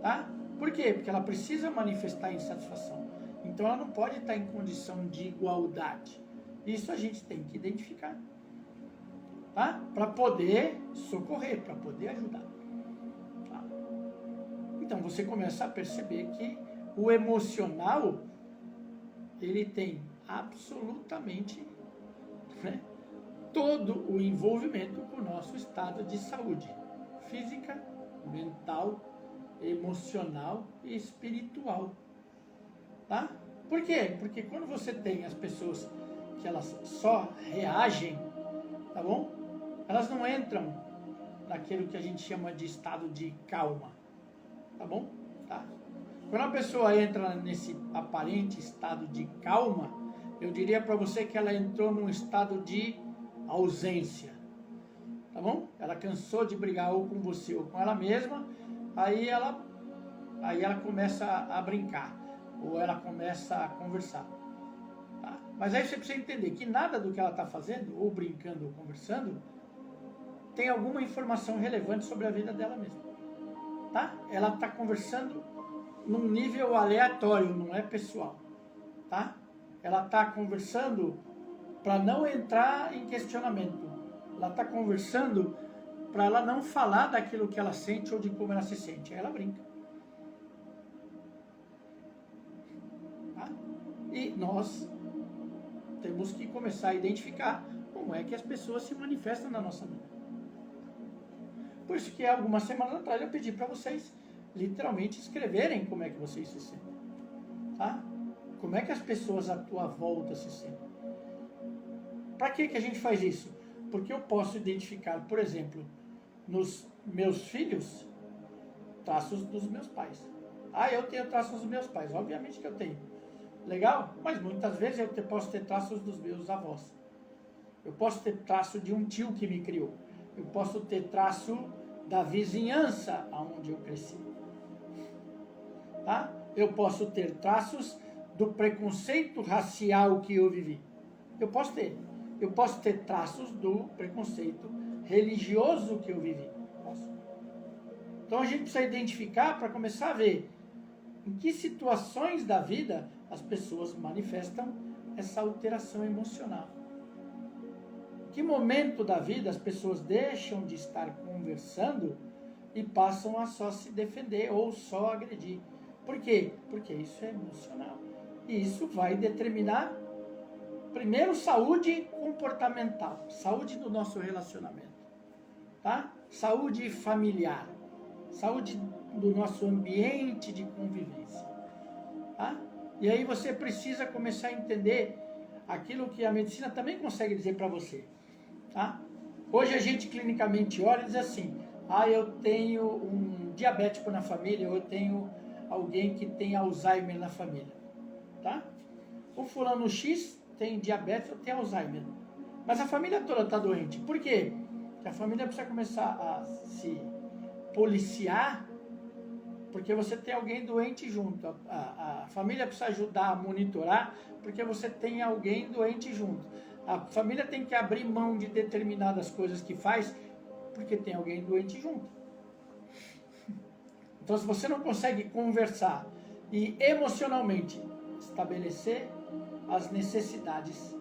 Tá? Por quê? Porque ela precisa manifestar insatisfação. Então ela não pode estar em condição de igualdade. Isso a gente tem que identificar. Tá? Para poder socorrer, para poder ajudar. Tá? Então você começa a perceber que o emocional, ele tem absolutamente, né, todo o envolvimento com o nosso estado de saúde física, mental, emocional e espiritual, tá? Por quê? Porque quando você tem as pessoas que elas só reagem, tá bom? Elas não entram naquilo que a gente chama de estado de calma, tá bom? Tá? Quando a pessoa entra nesse aparente estado de calma, eu diria para você que ela entrou num estado de ausência, tá bom? Ela cansou de brigar ou com você ou com ela mesma, aí ela começa a brincar, ou ela começa a conversar. Tá? Mas aí você precisa entender que nada do que ela está fazendo, ou brincando ou conversando, tem alguma informação relevante sobre a vida dela mesma. Tá? Ela está conversando num nível aleatório, não é pessoal. Tá? Ela está conversando para não entrar em questionamento. Ela está conversando para ela não falar daquilo que ela sente ou de como ela se sente. Aí ela brinca. Tá? E nós temos que começar a identificar como é que as pessoas se manifestam na nossa vida. Por isso que algumas semanas atrás eu pedi para vocês literalmente escreverem como é que vocês se sentem. Tá? Como é que as pessoas à tua volta se sentem. Para que a gente faz isso? Porque eu posso identificar, por exemplo, nos meus filhos, traços dos meus pais. Ah, eu tenho traços dos meus pais. Obviamente que eu tenho. Legal? Mas muitas vezes eu posso ter traços dos meus avós. Eu posso ter traço de um tio que me criou. Eu posso ter traço da vizinhança onde eu cresci. Tá? Eu posso ter traços do preconceito racial que eu vivi. Eu posso ter. Eu posso ter traços do preconceito religioso que eu vivi. Posso. Então a gente precisa identificar para começar a ver em que situações da vida as pessoas manifestam essa alteração emocional. Em que momento da vida as pessoas deixam de estar conversando e passam a só se defender ou só agredir. Por quê? Porque isso é emocional. E isso vai determinar, primeiro, saúde comportamental, saúde do nosso relacionamento, tá? Saúde familiar, saúde do nosso ambiente de convivência, tá? E aí você precisa começar a entender aquilo que a medicina também consegue dizer para você, tá? Hoje a gente clinicamente olha e diz assim, eu tenho um diabético na família, ou eu tenho alguém que tem Alzheimer na família, tá? O fulano X tem diabetes ou tem Alzheimer, mas a família toda está doente. Por quê? Porque a família precisa começar a se policiar, porque você tem alguém doente junto. A família precisa ajudar a monitorar, porque você tem alguém doente junto. A família tem que abrir mão de determinadas coisas que faz, porque tem alguém doente junto. Então, se você não consegue conversar e emocionalmente estabelecer as necessidades,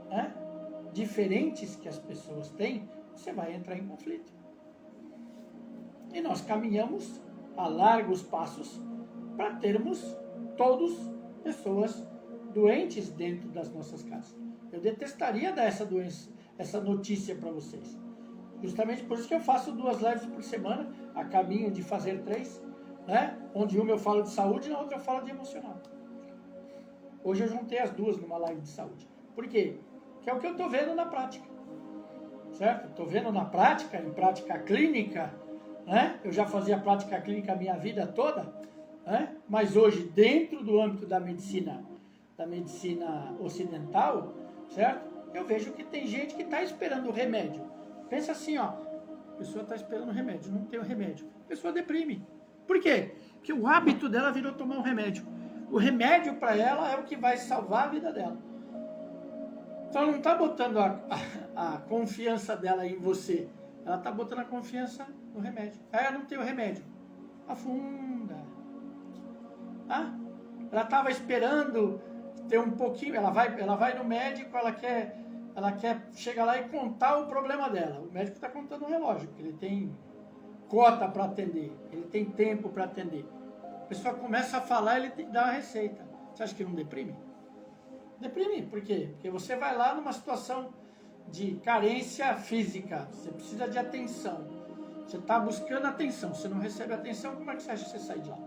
né, diferentes que as pessoas têm, você vai entrar em conflito. E nós caminhamos a largos passos para termos todos pessoas doentes dentro das nossas casas. Eu detestaria dar essa notícia para vocês. Justamente por isso que eu faço 2 lives por semana, a caminho de fazer 3, né? Onde uma eu falo de saúde e na outra eu falo de emocional. Hoje eu juntei as 2 numa live de saúde. Por quê? Porque é o que eu estou vendo na prática. Certo? Estou vendo na prática, em prática clínica, né? Eu já fazia prática clínica a minha vida toda, né? Mas hoje, dentro do âmbito da medicina ocidental, certo? Eu vejo que tem gente que está esperando o remédio. Pensa assim, ó, a pessoa está esperando o remédio, não tem o remédio. A pessoa deprime. Por quê? Porque o hábito dela virou tomar um remédio. O remédio para ela é o que vai salvar a vida dela. Então ela não está botando a confiança dela em você. Ela está botando a confiança no remédio. Aí ela não tem o remédio. Afunda. Tá? Ela estava esperando ter um pouquinho. Ela vai no médico, ela quer chegar lá e contar o problema dela. O médico está contando o relógio, porque ele tem cota para atender, ele tem tempo para atender. A pessoa começa a falar, ele dá uma receita. Você acha que não deprime? Deprime, por quê? Porque você vai lá numa situação de carência física, você precisa de atenção. Você está buscando atenção, você não recebe atenção, como é que você acha que você sai de lá?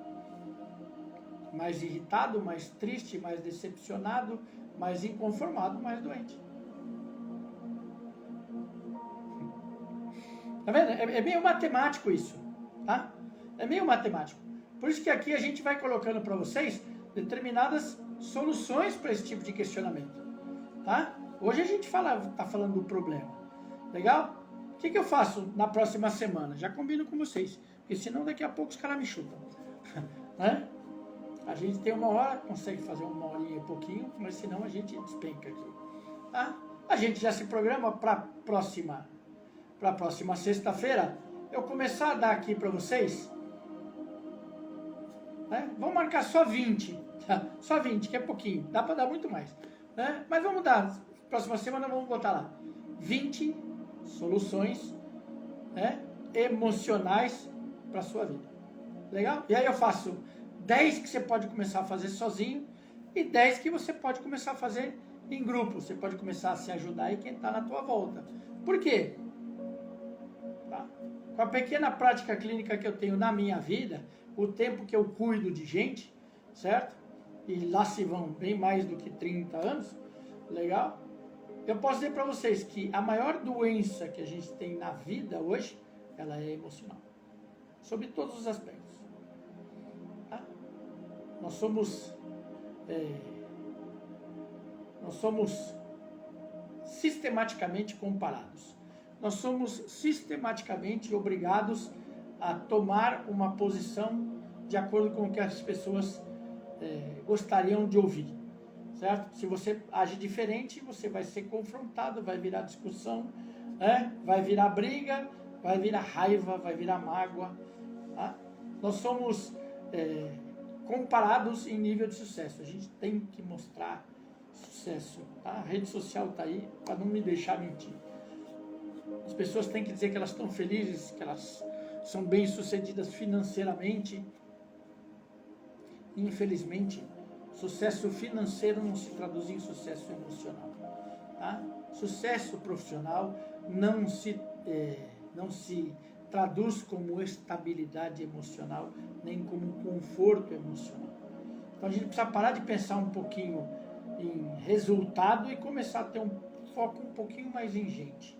Mais irritado, mais triste, mais decepcionado, mais inconformado, mais doente. Tá vendo? É meio matemático isso, tá? É meio matemático. Por isso que aqui a gente vai colocando para vocês determinadas soluções para esse tipo de questionamento, tá? Hoje a gente tá falando do problema, legal? O que eu faço na próxima semana? Já combino com vocês, porque senão daqui a pouco os caras me chutam, né? A gente tem 1 hora, consegue fazer 1 horinha e pouquinho, mas senão a gente despenca aqui, tá? A gente já se programa para a próxima sexta-feira, eu começar a dar aqui para vocês, né? Vamos marcar só 20, tá? Só 20, que é pouquinho, dá para dar muito mais, né? Mas vamos dar, próxima semana vamos botar lá, 20 soluções, né, emocionais para a sua vida, legal? E aí eu faço 10 que você pode começar a fazer sozinho e 10 que você pode começar a fazer em grupo, você pode começar a se ajudar e quem está na tua volta. Por quê? Tá? Com a pequena prática clínica que eu tenho na minha vida, o tempo que eu cuido de gente, certo? E lá se vão bem mais do que 30 anos, legal? Eu posso dizer para vocês que a maior doença que a gente tem na vida hoje, ela é emocional. Sobre todos os aspectos. Tá? Nós somos sistematicamente comparados. Nós somos sistematicamente obrigados a tomar uma posição de acordo com o que as pessoas gostariam de ouvir. Certo? Se você age diferente, você vai ser confrontado, vai virar discussão, né? Vai virar briga, vai virar raiva, vai virar mágoa. Tá? Nós somos comparados em nível de sucesso. A gente tem que mostrar sucesso. Tá? A rede social está aí para não me deixar mentir. As pessoas têm que dizer que elas estão felizes, que elas são bem-sucedidas financeiramente. Infelizmente, sucesso financeiro não se traduz em sucesso emocional. Tá? Sucesso profissional não se traduz como estabilidade emocional, nem como conforto emocional. Então a gente precisa parar de pensar um pouquinho em resultado e começar a ter um foco um pouquinho mais em gente.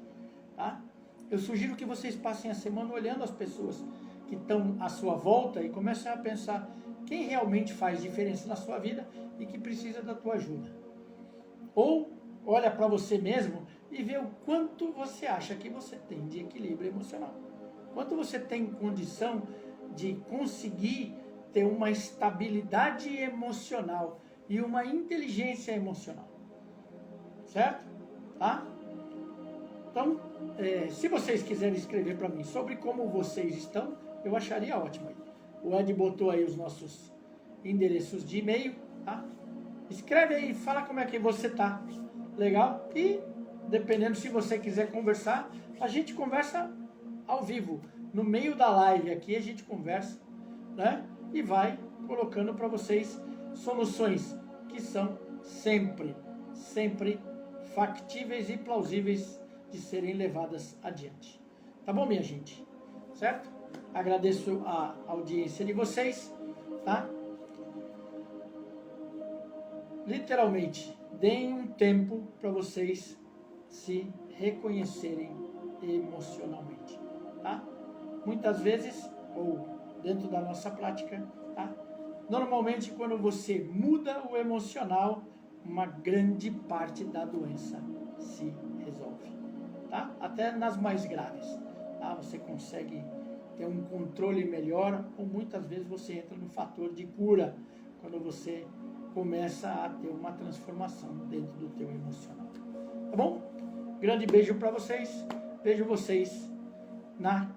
Tá? Eu sugiro que vocês passem a semana olhando as pessoas que estão à sua volta e comecem a pensar quem realmente faz diferença na sua vida e que precisa da tua ajuda. Ou olha para você mesmo e vê o quanto você acha que você tem de equilíbrio emocional. Quanto você tem condição de conseguir ter uma estabilidade emocional e uma inteligência emocional. Certo? Tá? Então, se vocês quiserem escrever para mim sobre como vocês estão, eu acharia ótimo. O Ed botou aí os nossos endereços de e-mail, tá? Escreve aí, fala como é que você tá, legal? E, dependendo se você quiser conversar, a gente conversa ao vivo. No meio da live aqui a gente conversa, né? E vai colocando para vocês soluções que são sempre factíveis e plausíveis de serem levadas adiante. Tá bom, minha gente? Certo? Agradeço a audiência de vocês, tá? Literalmente, deem um tempo para vocês se reconhecerem emocionalmente, tá? Muitas vezes, ou dentro da nossa prática, tá? Normalmente, quando você muda o emocional, uma grande parte da doença se resolve, tá? Até nas mais graves, tá? Você consegue ter um controle melhor, ou muitas vezes você entra no fator de cura, quando você começa a ter uma transformação dentro do teu emocional. Tá bom? Grande beijo para vocês. Vejo vocês na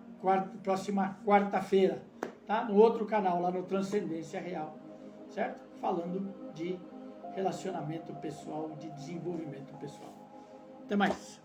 próxima quarta-feira, tá? No outro canal, lá no Transcendência Real, certo? Falando de relacionamento pessoal, de desenvolvimento pessoal. Até mais.